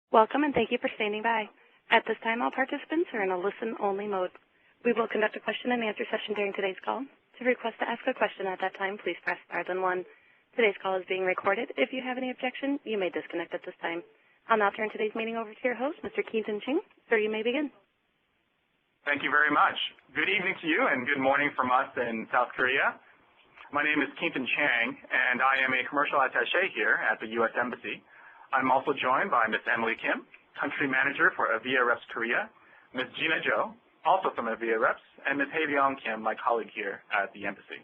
Welcome and thank you for standing by. At this time, all participants are in a listen-only mode. We will conduct a question-and-answer session during today's call. To request to ask a question at that time, please press star then 1. Today's call is being recorded. If you have any objection, you may disconnect at this time. I'll now turn today's meeting over to your host, Mr. Keaton Ching. Sir, you may begin. Thank you very much. Good evening to you and good morning from us in South Korea. My name is Keaton Chang, and I am a commercial attaché here at the U.S. Embassy. I'm also joined by Ms. Emily Kim, Country Manager for Avia Reps Korea, Ms. Gina Jo, also from Avia Reps, and Ms. Hae-Byung Kim, my colleague here at the Embassy.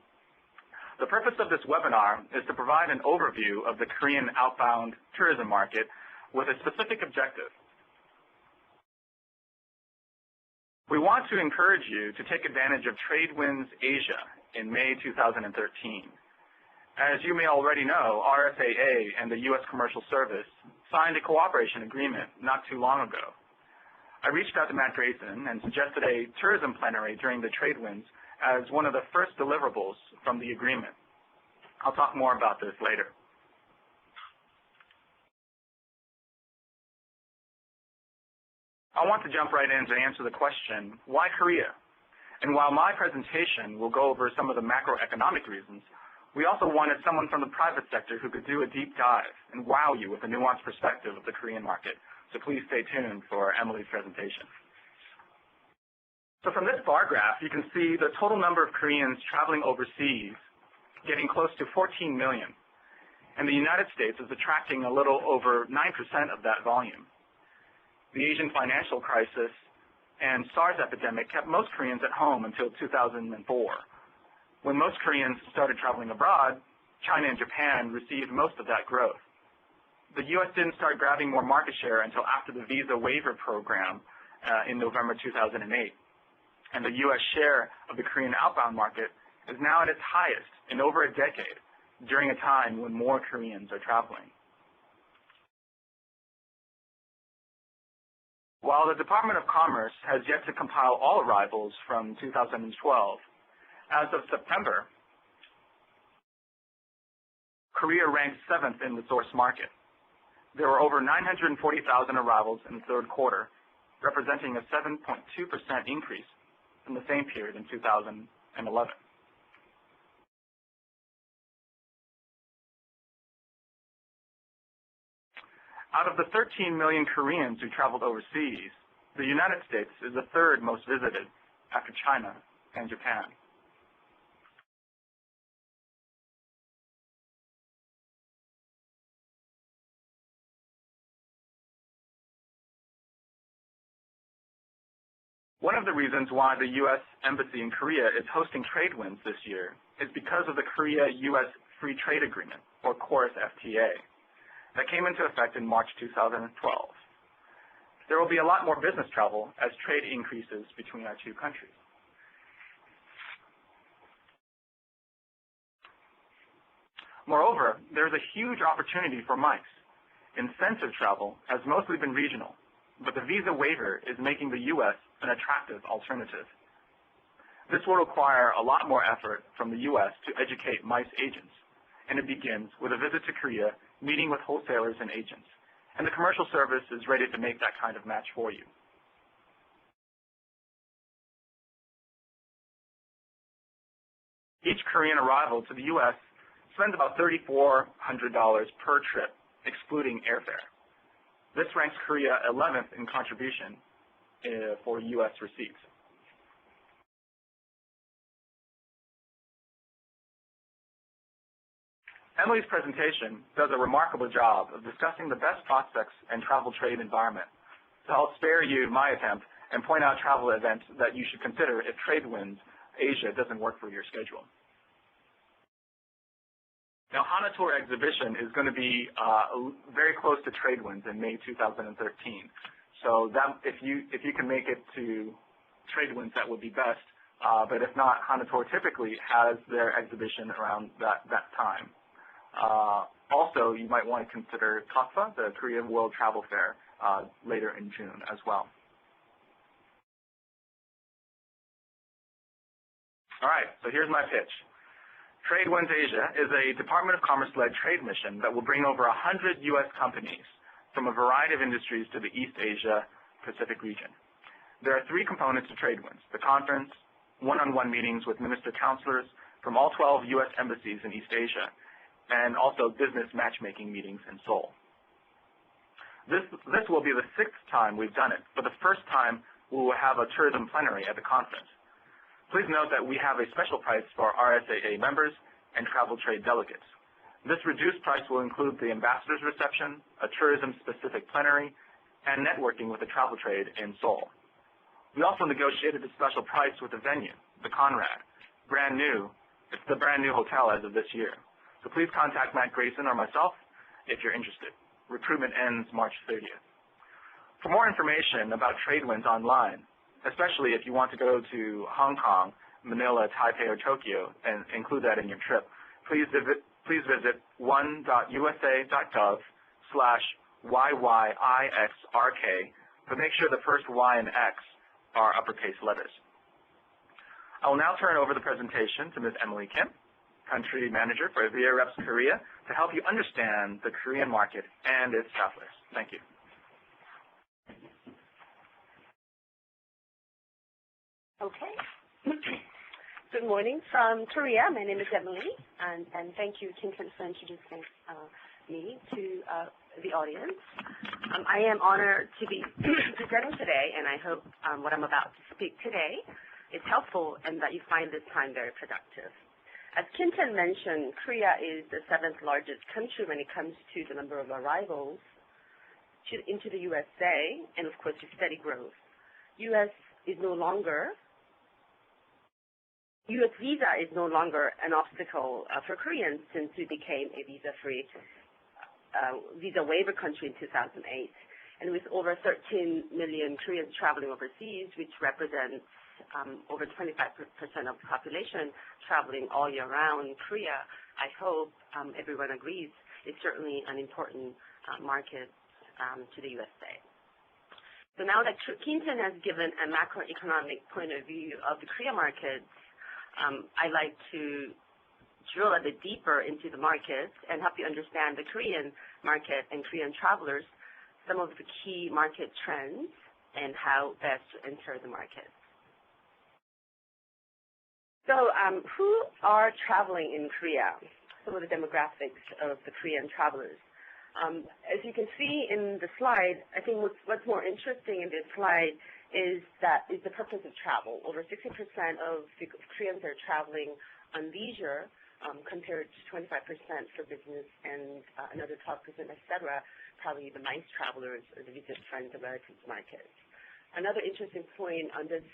The purpose of this webinar is to provide an overview of the Korean outbound tourism market with a specific objective. We want to encourage you to take advantage of TradeWinds Asia in May 2013. As you may already know, RSAA and the U.S. Commercial Service signed a cooperation agreement not too long ago. I reached out to Matt Grayson and suggested a tourism plenary during the TradeWinds as one of the first deliverables from the agreement. I'll talk more about this later. I want to jump right in to answer the question, why Korea? And while my presentation will go over some of the macroeconomic reasons, we also wanted someone from the private sector who could do a deep dive and wow you with a nuanced perspective of the Korean market. So please stay tuned for Emily's presentation. So from this bar graph, you can see the total number of Koreans traveling overseas getting close to 14 million. And the United States is attracting a little over 9% of that volume. The Asian financial crisis and SARS epidemic kept most Koreans at home until 2004. When most Koreans started traveling abroad, China and Japan received most of that growth. The U.S. didn't start grabbing more market share until after the visa waiver program in November 2008. And the U.S. share of the Korean outbound market is now at its highest in over a decade, during a time when more Koreans are traveling. While the Department of Commerce has yet to compile all arrivals from 2012, as of September, Korea ranked 7th in the source market. There were over 940,000 arrivals in the third quarter, representing a 7.2% increase from the same period in 2011. Out of the 13 million Koreans who traveled overseas, the United States is the third most visited after China and Japan. One of the reasons why the U.S. Embassy in Korea is hosting TradeWinds this year is because of the Korea-U.S. Free Trade Agreement, or KORUS FTA, that came into effect in March 2012. There will be a lot more business travel as trade increases between our two countries. Moreover, there is a huge opportunity for MICE. Incentive travel has mostly been regional, but the visa waiver is making the U.S. an attractive alternative. This will require a lot more effort from the U.S. to educate MICE agents, and it begins with a visit to Korea, meeting with wholesalers and agents, and the commercial service is ready to make that kind of match for you. Each Korean arrival to the U.S. spends about $3,400 per trip, excluding airfare. This ranks Korea 11th in contribution for U.S. receipts. Emily's presentation does a remarkable job of discussing the best prospects and travel trade environment. So I'll spare you my attempt and point out travel events that you should consider if TradeWinds Asia doesn't work for your schedule. Now, HANA Tour exhibition is going to be very close to TradeWinds in May 2013. So that, if you can make it to TradeWinds, that would be best. But if not, HANA Tour typically has their exhibition around that time. Also, you might want to consider KOTFA, the Korean World Travel Fair, later in June as well. All right, so here's my pitch. TradeWinds Asia is a Department of Commerce-led trade mission that will bring over 100 U.S. companies from a variety of industries to the East Asia Pacific region. There are three components to TradeWinds: the conference, one-on-one meetings with minister counselors from all 12 U.S. embassies in East Asia, and also business matchmaking meetings in Seoul. This will be the sixth time we've done it. For the first time, we will have a tourism plenary at the conference. Please note that we have a special price for RSAA members and travel trade delegates. This reduced price will include the ambassador's reception, a tourism-specific plenary, and networking with the travel trade in Seoul. We also negotiated a special price with the venue, the Conrad, brand new. It's the brand new hotel as of this year. So please contact Matt Grayson or myself if you're interested. Recruitment ends March 30th. For more information about TradeWinds online, especially if you want to go to Hong Kong, Manila, Taipei, or Tokyo, and include that in your trip, please visit one.usa.gov/YYIXRK, but make sure the first Y and X are uppercase letters. I will now turn over the presentation to Ms. Emily Kim, Country Manager for VA Reps Korea, to help you understand the Korean market and its travelers. Thank you. Okay. Good morning from Korea. My name is Emily, and thank you, Kim, for introducing me to the audience. I am honored to be presenting today, and I hope what I'm about to speak today is helpful and that you find this time very productive. As Kim mentioned, Korea is the 7th largest country when it comes to the number of arrivals into the USA, and of course, the steady growth. U.S. visa is no longer an obstacle for Koreans since we became a visa-free, visa waiver country in 2008. And with over 13 million Koreans traveling overseas, which represents over 25% of the population traveling all year round, Korea, I hope everyone agrees, is certainly an important market to the USA. So now that Kim has given a macroeconomic point of view of the Korea market, I'd like to drill a bit deeper into the market and help you understand the Korean market and Korean travelers, some of the key market trends, and how best to enter the market. So who are traveling in Korea? Some of the demographics of the Korean travelers. As you can see in the slide, I think what's more interesting in this slide is the purpose of travel. Over 60% of the Koreans are traveling on leisure, compared to 25% for business, and another 12%, et cetera, probably the MICE travelers or the visit friends and relatives market. Another interesting point on this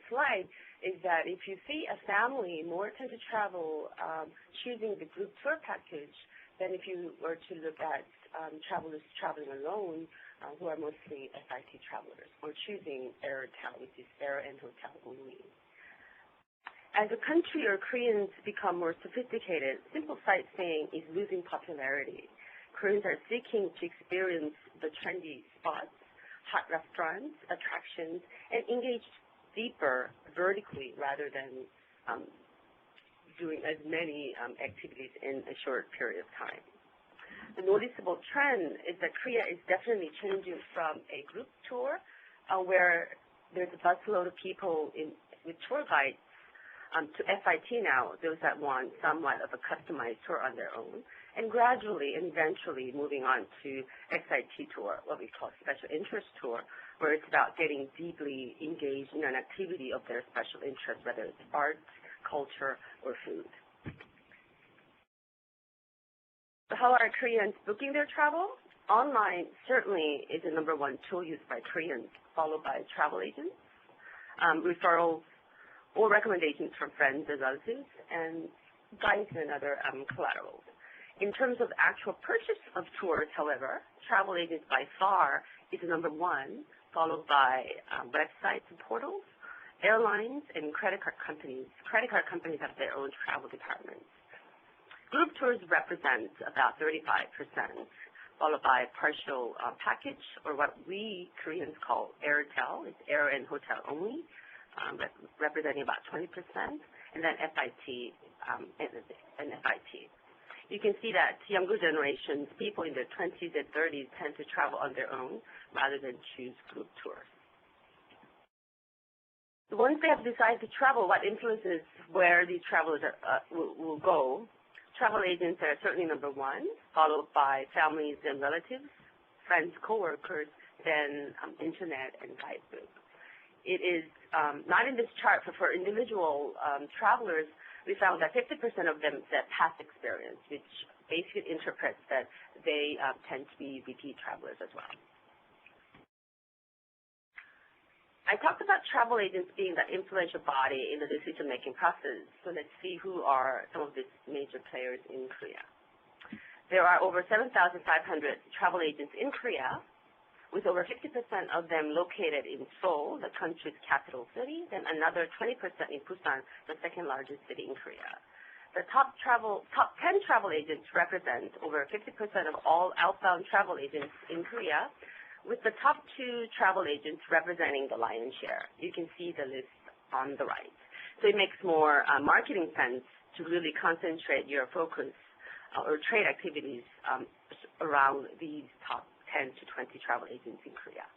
slide is that if you see a family more tend to travel choosing the group tour package than if you were to look at travelers traveling alone, who are mostly FIT travelers, or choosing airtel, which is air and hotel only. As a country or Koreans become more sophisticated, simple sightseeing is losing popularity. Koreans are seeking to experience the trendy spots, hot restaurants, attractions, and engage deeper vertically rather than doing as many activities in a short period of time. The noticeable trend is that Korea is definitely changing from a group tour where there's a busload of people with tour guides to FIT now, those that want somewhat of a customized tour on their own, and gradually and eventually moving on to XIT tour, what we call special interest tour, where it's about getting deeply engaged in an activity of their special interest, whether it's art, culture, or food. So how are Koreans booking their travel? Online certainly is the #1 tool used by Koreans, followed by travel agents, referrals, or recommendations from friends and relatives, and guides and other collaterals. In terms of actual purchase of tours, however, travel agents by far is the #1, followed by websites and portals, airlines, and credit card companies. Credit card companies have their own travel departments. Group tours represent about 35%, followed by partial package, or what we Koreans call airtel. It's air and hotel only, representing about 20%, and then FIT and FIT. You can see that younger generations, people in their 20s and 30s, tend to travel on their own rather than choose group tours. Once they have decided to travel, what influences where these travelers will go? Travel agents are certainly number one, followed by families and relatives, friends, coworkers, then internet and guidebook. It is not in this chart, but for individual travelers, we found that 50% of them said past experience, which basically interprets that they tend to be repeat travelers as well. I talked about travel agents being the influential body in the decision-making process, so let's see who are some of these major players in Korea. There are over 7,500 travel agents in Korea, with over 50% of them located in Seoul, the country's capital city, then another 20% in Busan, the second largest city in Korea. The top 10 travel agents represent over 50% of all outbound travel agents in Korea, with the top 2 travel agents representing the lion's share. You can see the list on the right. So it makes more marketing sense to really concentrate your focus or trade activities around these top 10 to 20 travel agents in Korea.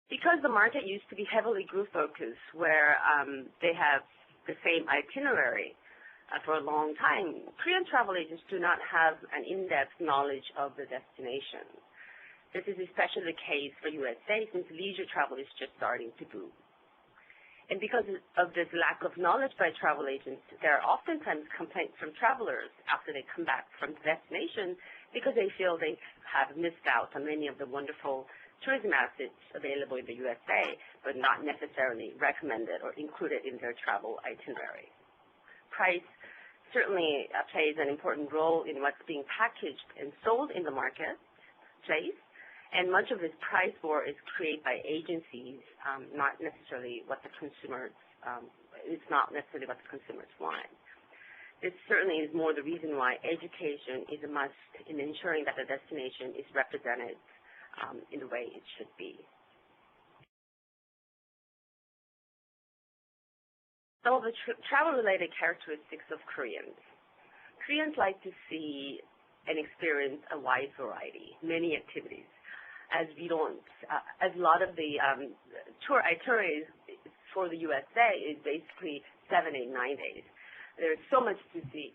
Because the market used to be heavily group focused, where they have the same itinerary for a long time, Korean travel agents do not have an in-depth knowledge of the destination. This is especially the case for USA, since leisure travel is just starting to boom. And because of this lack of knowledge by travel agents, there are oftentimes complaints from travelers after they come back from the destination because they feel they have missed out on many of the wonderful tourism assets available in the USA, but not necessarily recommended or included in their travel itinerary. Price certainly plays an important role in what's being packaged and sold in the marketplace, and much of this price war is created by agencies, not necessarily what the consumers, it's not necessarily what the consumers want. This certainly is more the reason why education is a must in ensuring that the destination is represented in the way it should be. Some of the travel-related characteristics of Koreans. Koreans like to see and experience a wide variety, many activities, as we don't, as a lot of the tour itineraries for the USA is basically 7, 8, 9 days. There's so much to see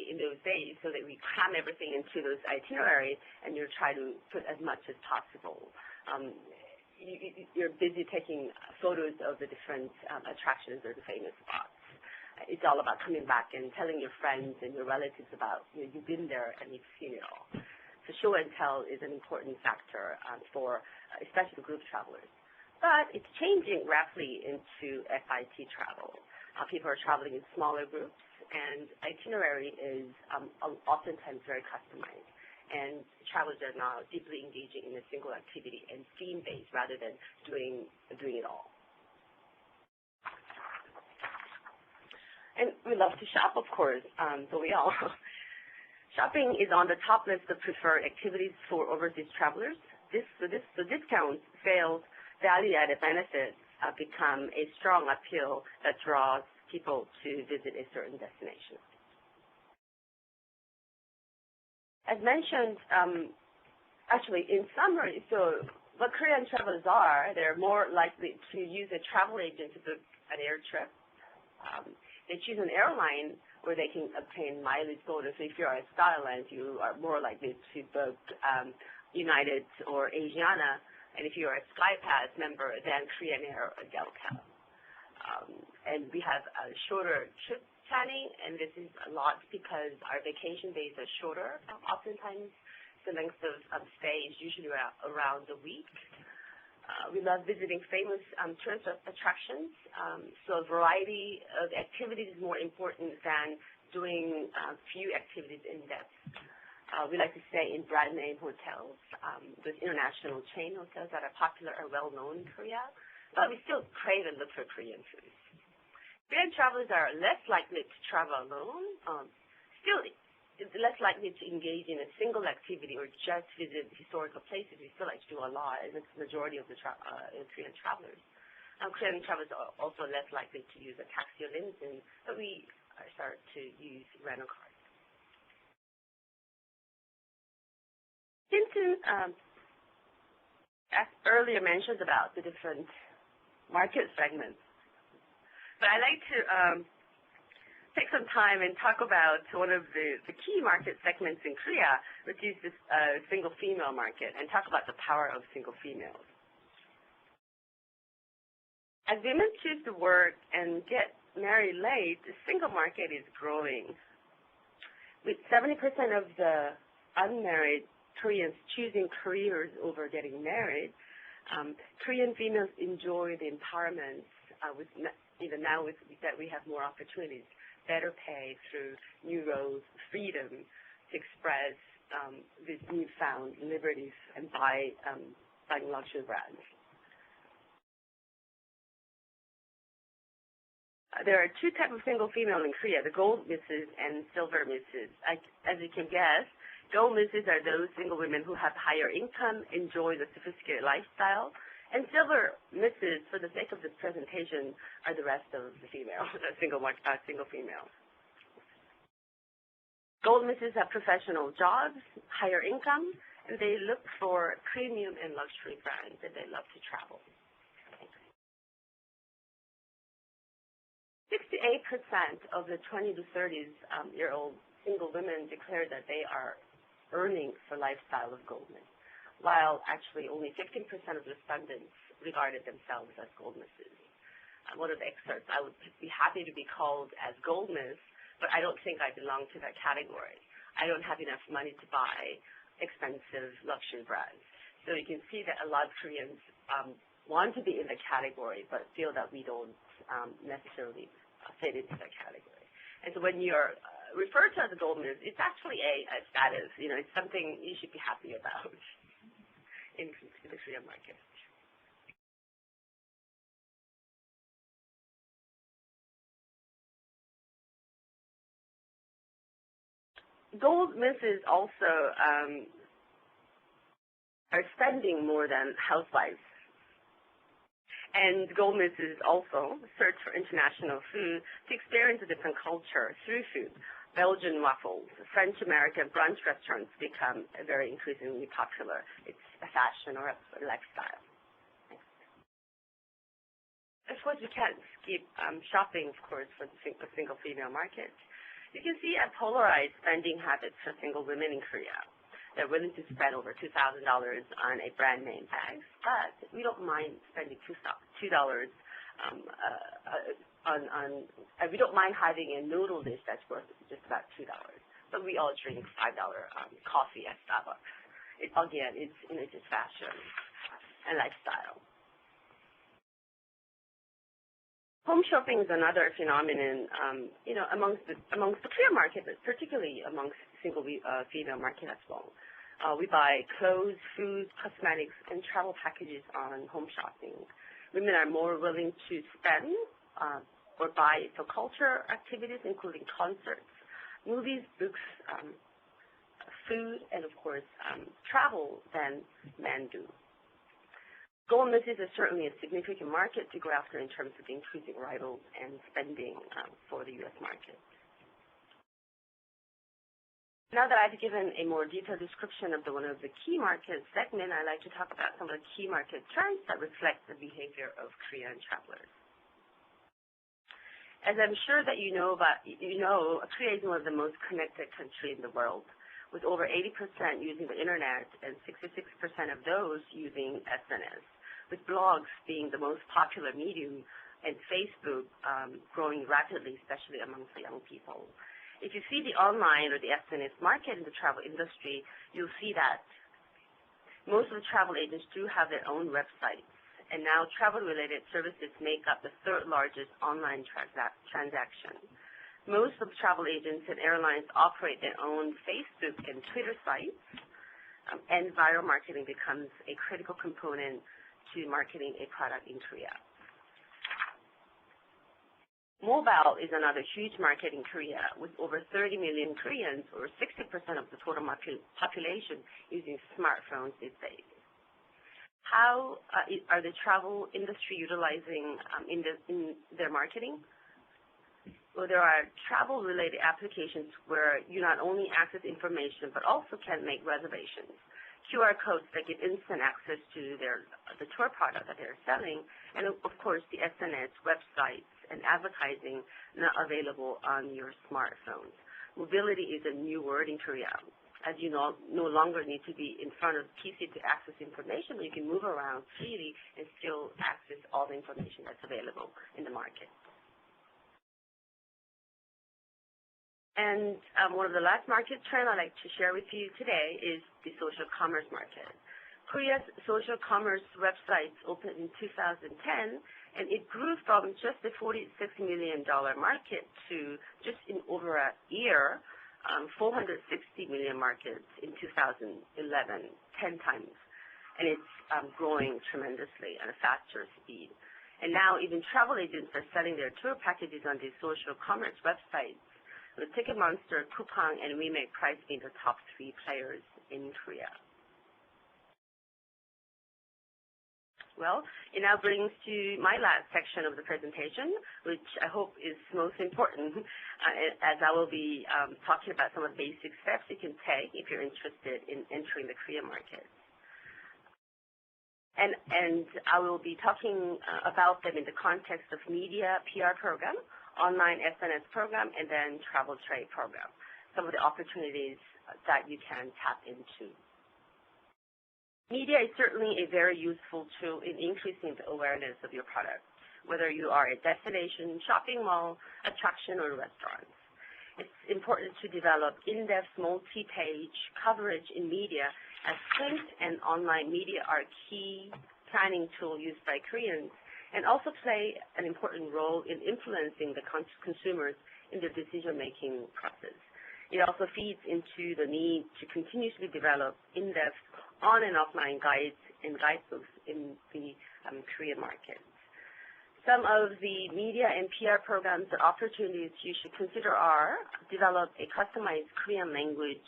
in those days, so that we cram everything into those itineraries, and you try to put as much as possible. You're busy taking photos of the different attractions or the famous spots. It's all about coming back and telling your friends and your relatives about you've been there and you've seen it all. So show and tell is an important factor for especially group travelers. But it's changing rapidly into FIT travel. People are traveling in smaller groups, and itinerary is oftentimes very customized. And travelers are now deeply engaging in a single activity and theme-based rather than doing it all. And we love to shop, of course, so we all. Shopping is on the top list of preferred activities for overseas travelers. The discounts, sales, value-added benefits become a strong appeal that draws people to visit a certain destination. As mentioned, actually, in summary, so what Korean travelers are, they're more likely to use a travel agent to book an air trip. They choose an airline where they can obtain mileage bonus. So if you're at Star Alliance, you are more likely to book United or Asiana. And if you're a SkyPass member, then Korean Air or Delta. And we have a shorter trip planning, and this is a lot because our vacation days are shorter. Oftentimes, the length of stay is usually around a week. We love visiting famous tourist attractions, so a variety of activities is more important than doing few activities in depth. We like to stay in brand name hotels, with international chain hotels that are popular or well known in Korea, but we still crave and look for Korean food. Korean travelers are less likely to travel alone, still less likely to engage in a single activity or just visit historical places. We still like to do a lot, and it's the majority of the Korean travelers. Korean travelers are also less likely to use a taxi or limousine, but we start to use rental cars. Hinton, as earlier mentioned about the different market segments, but I'd like to take some time and talk about one of the key market segments in Korea, which is this single female market, and talk about the power of single females. As women choose to work and get married late, the single market is growing. With 70% of the unmarried Koreans choosing careers over getting married, Korean females enjoy the empowerment even now that we have more opportunities, better pay through new roles, freedom to express these newfound liberties and buying luxury brands. There are two types of single female in Korea, the gold misses and silver misses. As you can guess, gold misses are those single women who have higher income, enjoy the sophisticated lifestyle, and silver misses, for the sake of this presentation, are the rest of the female, the single female. Gold misses have professional jobs, higher income, and they look for premium and luxury brands, and they love to travel. 68% of the 20 to 30-year-old single women declare that they are earning for lifestyle of goldman, while actually only 15% of respondents regarded themselves as goldmisses. One of the excerpts, I would be happy to be called as goldmiss, but I don't think I belong to that category. I don't have enough money to buy expensive luxury brands. So you can see that a lot of Koreans want to be in the category, but feel that we don't necessarily fit into that category. And so when you're referred to as a goldmiss, it's actually a status. It's something you should be happy about in the Korean market. Gold misses also are spending more than housewives. And gold misses also search for international food to experience a different culture through food. Belgian waffles, French-American brunch restaurants become very increasingly popular. It's a fashion or a lifestyle. Of course, we can't skip shopping, of course, for the single female market. You can see a polarized spending habits for single women in Korea. They're willing to spend over $2,000 on a brand name bag, but we don't mind spending $2 we don't mind having a noodle dish that's worth just about $2. But we all drink $5 coffee at Starbucks. Again, it's just fashion and lifestyle. Home shopping is another phenomenon, amongst the Korean market, but particularly amongst single female market as well. We buy clothes, food, cosmetics, and travel packages on home shopping. Women are more willing to spend or buy for culture activities, including concerts, movies, books, food, and of course, travel than men do. Gold misses is certainly a significant market to go after in terms of increasing arrivals and spending for the U.S. market. Now that I've given a more detailed description of one of the key market segments, I'd like to talk about some of the key market trends that reflect the behavior of Korean travelers. As I'm sure that you know, Korea is one of the most connected countries in the world, with over 80% using the internet and 66% of those using SNS, with blogs being the most popular medium and Facebook growing rapidly, especially amongst the young people. If you see the online or the SNS market in the travel industry, you'll see that most of the travel agents do have their own websites, and now travel-related services make up the third largest online transaction. Most of the travel agents and airlines operate their own Facebook and Twitter sites, and viral marketing becomes a critical component to marketing a product in Korea. Mobile is another huge market in Korea, with over 30 million Koreans, or 60% of the total population, using smartphones these days. How are the travel industry utilizing in their marketing? Well, there are travel-related applications where you not only access information but also can make reservations. QR codes that give instant access to the tour product that they're selling, and of course the SNS websites and advertising not available on your smartphones. Mobility is a new word in Korea. As you know, no longer need to be in front of PC to access information, but you can move around freely and still access all the information that's available in the market. And one of the last market trends I'd like to share with you today is the social commerce market. Korea's social commerce websites opened in 2010, and it grew from just a $46 million market to just in over a year, 460 million markets in 2011, 10 times. And it's growing tremendously at a faster speed. And now even travel agents are selling their tour packages on these social commerce websites, with Ticketmonster, Coupang, and Remake Price being the top 3 players in Korea. Well, it now brings to my last section of the presentation, which I hope is most important, as I will be talking about some of the basic steps you can take if you're interested in entering the Korean market. And I will be talking about them in the context of media PR program, online SNS program, and then travel trade program, some of the opportunities that you can tap into. Media is certainly a very useful tool in increasing the awareness of your product, whether you are a destination, shopping mall, attraction, or restaurant. It's important to develop in-depth multi-page coverage in media, as print and online media are key planning tools used by Koreans and also play an important role in influencing the consumers in their decision-making process. It also feeds into the need to continuously develop in-depth on- and offline guides and guidebooks in the Korean market. Some of the media and PR programs or opportunities you should consider are develop a customized Korean language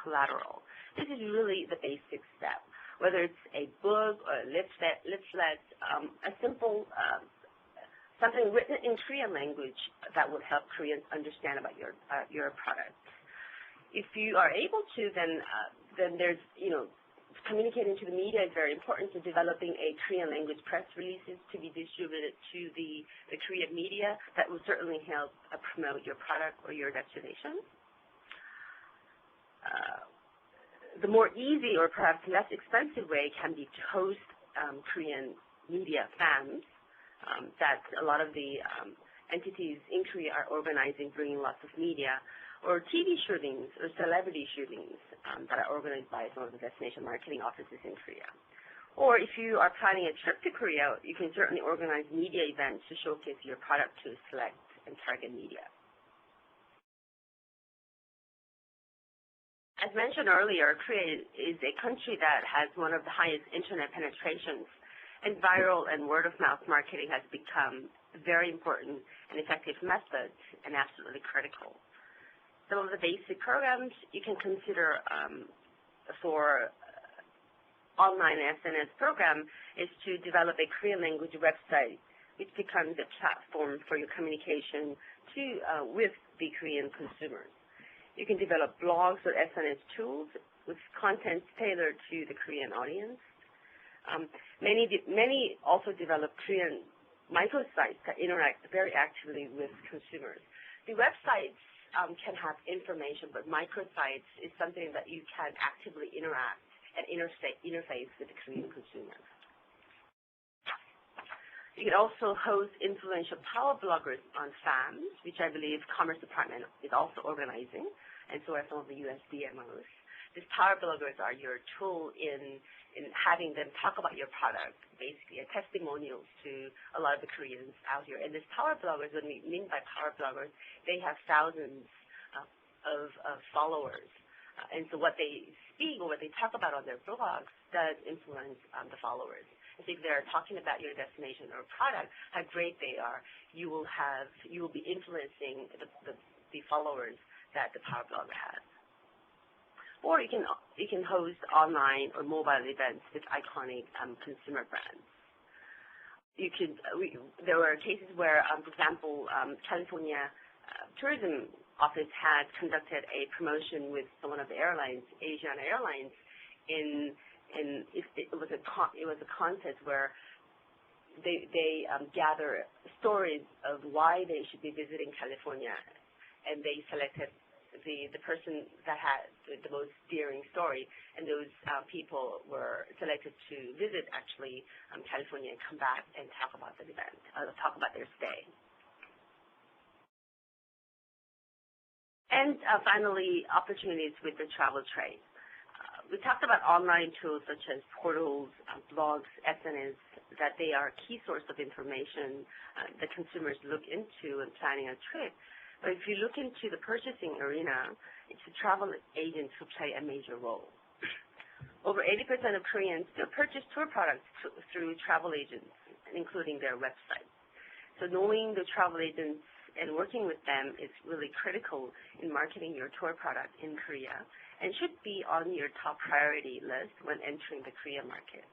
collateral. This is really the basic step. Whether it's a book or a leaflet, a simple something written in Korean language that would help Koreans understand about your product. If you are able to, then there's communicating to the media is very important. So developing a Korean language press releases to be distributed to the Korean media that will certainly help promote your product or your destination. The more easy or perhaps less expensive way can be to host Korean media fans that a lot of the entities in Korea are organizing, bringing lots of media, or TV shootings or celebrity shootings that are organized by some of the destination marketing offices in Korea. Or if you are planning a trip to Korea, you can certainly organize media events to showcase your product to select and target media. As mentioned earlier, Korea is a country that has one of the highest internet penetrations, and viral and word-of-mouth marketing has become a very important and effective method and absolutely critical. Some of the basic programs you can consider for online SNS program is to develop a Korean language website, which becomes a platform for your communication with the Korean consumers. You can develop blogs or SNS tools with content tailored to the Korean audience. Many also develop Korean microsites that interact very actively with consumers. The websites can have information, but microsites is something that you can actively interact and interface with the Korean consumers. You can also host influential power bloggers on FAMs, which I believe Commerce Department is also organizing, and so are some of the US DMOs. These power bloggers are your tool in having them talk about your product, basically a testimonial to a lot of the Koreans out here. And these power bloggers, what we mean by power bloggers, they have thousands of followers. And so what they speak or what they talk about on their blogs does influence the followers. If they're talking about your destination or product, how great they are, you will be influencing the followers that the power blogger has. Or you can host online or mobile events with iconic consumer brands. There were cases where, for example, California tourism office had conducted a promotion with one of the airlines, Asian Airlines, it was a contest where they gather stories of why they should be visiting California, and they selected the person that had the most daring story, and those people were selected to visit actually California and come back and talk about the event, talk about their stay. And finally, opportunities with the travel trade. We talked about online tools such as portals, blogs, SNS, that they are a key source of information that consumers look into when planning a trip. But if you look into the purchasing arena, it's the travel agents who play a major role. Over 80% of Koreans still purchase tour products through travel agents, including their website. So knowing the travel agents and working with them is really critical in marketing your tour product in Korea and should be on your top priority list when entering the Korea market.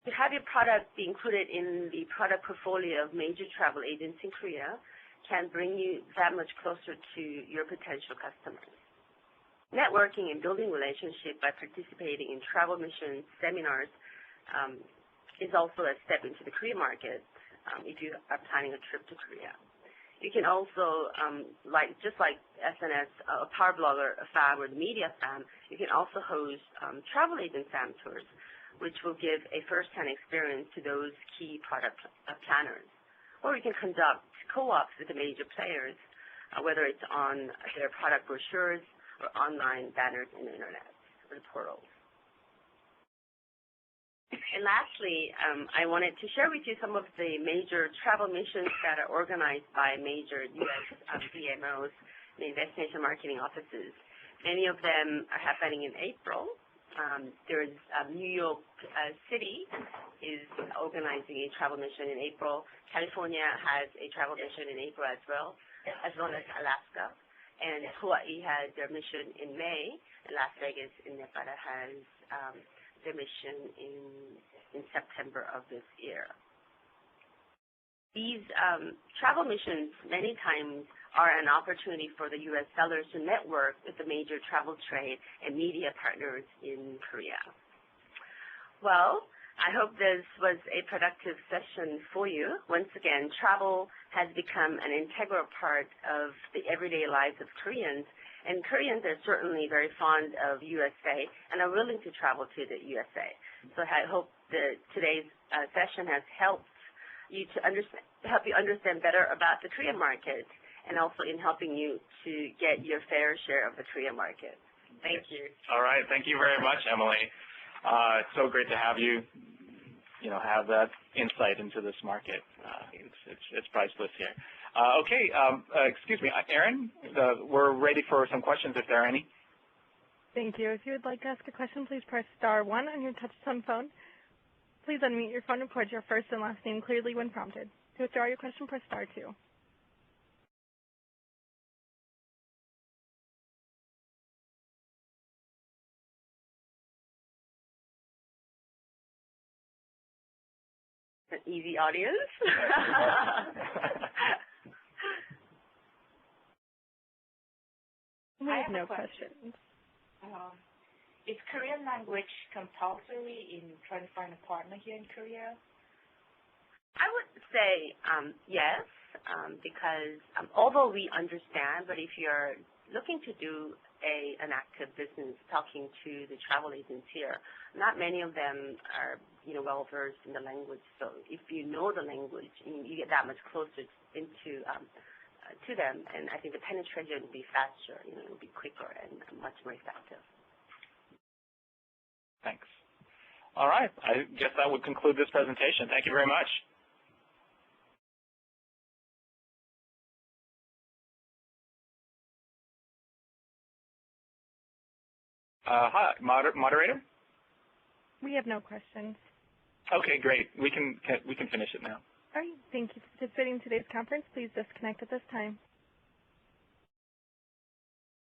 To have your product be included in the product portfolio of major travel agents in Korea can bring you that much closer to your potential customers. Networking and building relationships by participating in travel missions, seminars, is also a step into the Korea market if you are planning a trip to Korea. You can also, just like SNS, a power blogger, a FAM, or the media FAM, you can also host travel agent FAM tours, which will give a first-hand experience to those key product planners. Or you can conduct co-ops with the major players, whether it's on their product brochures or online banners in the internet or the portals. And lastly, I wanted to share with you some of the major travel missions that are organized by major U.S. DMOs, the destination marketing offices. Many of them are happening in April. There's New York City is organizing a travel mission in April. California has a travel mission in April as well as Alaska. And Hawaii has their mission in May. And Las Vegas in Nevada has their mission in September of this year. These travel missions many times are an opportunity for the U.S. sellers to network with the major travel trade and media partners in Korea. Well, I hope this was a productive session for you. Once again, travel has become an integral part of the everyday lives of Koreans, and Koreans are certainly very fond of USA and are willing to travel to the USA. So I hope that today's session has helped you to help you understand better about the Korean market, and also in helping you to get your fair share of the Korean market. Thank you. All right. Thank you very much, Emily. It's so great to have you, have that insight into this market. It's priceless here. Okay. Excuse me, Erin. We're ready for some questions if there are any. Thank you. If you would like to ask a question, please press *1 on your touch-tone phone. Please unmute your phone and record your first and last name clearly when prompted. To withdraw your question, press *2. An easy audience. We have no questions. Is Korean language compulsory in trying to find a partner here in Korea? I would say yes, because although we understand, but if you're looking to do an active business, talking to the travel agents here, not many of them are well-versed in the language. So if you know the language, you get that much closer into to them, and I think the penetration will be faster. It will be quicker and much more effective. Thanks. All right. I guess that would conclude this presentation. Thank you very much. Hi, moderator? We have no questions. Okay, great. We can finish it now. All right. Thank you for participating in today's conference. Please disconnect at this time.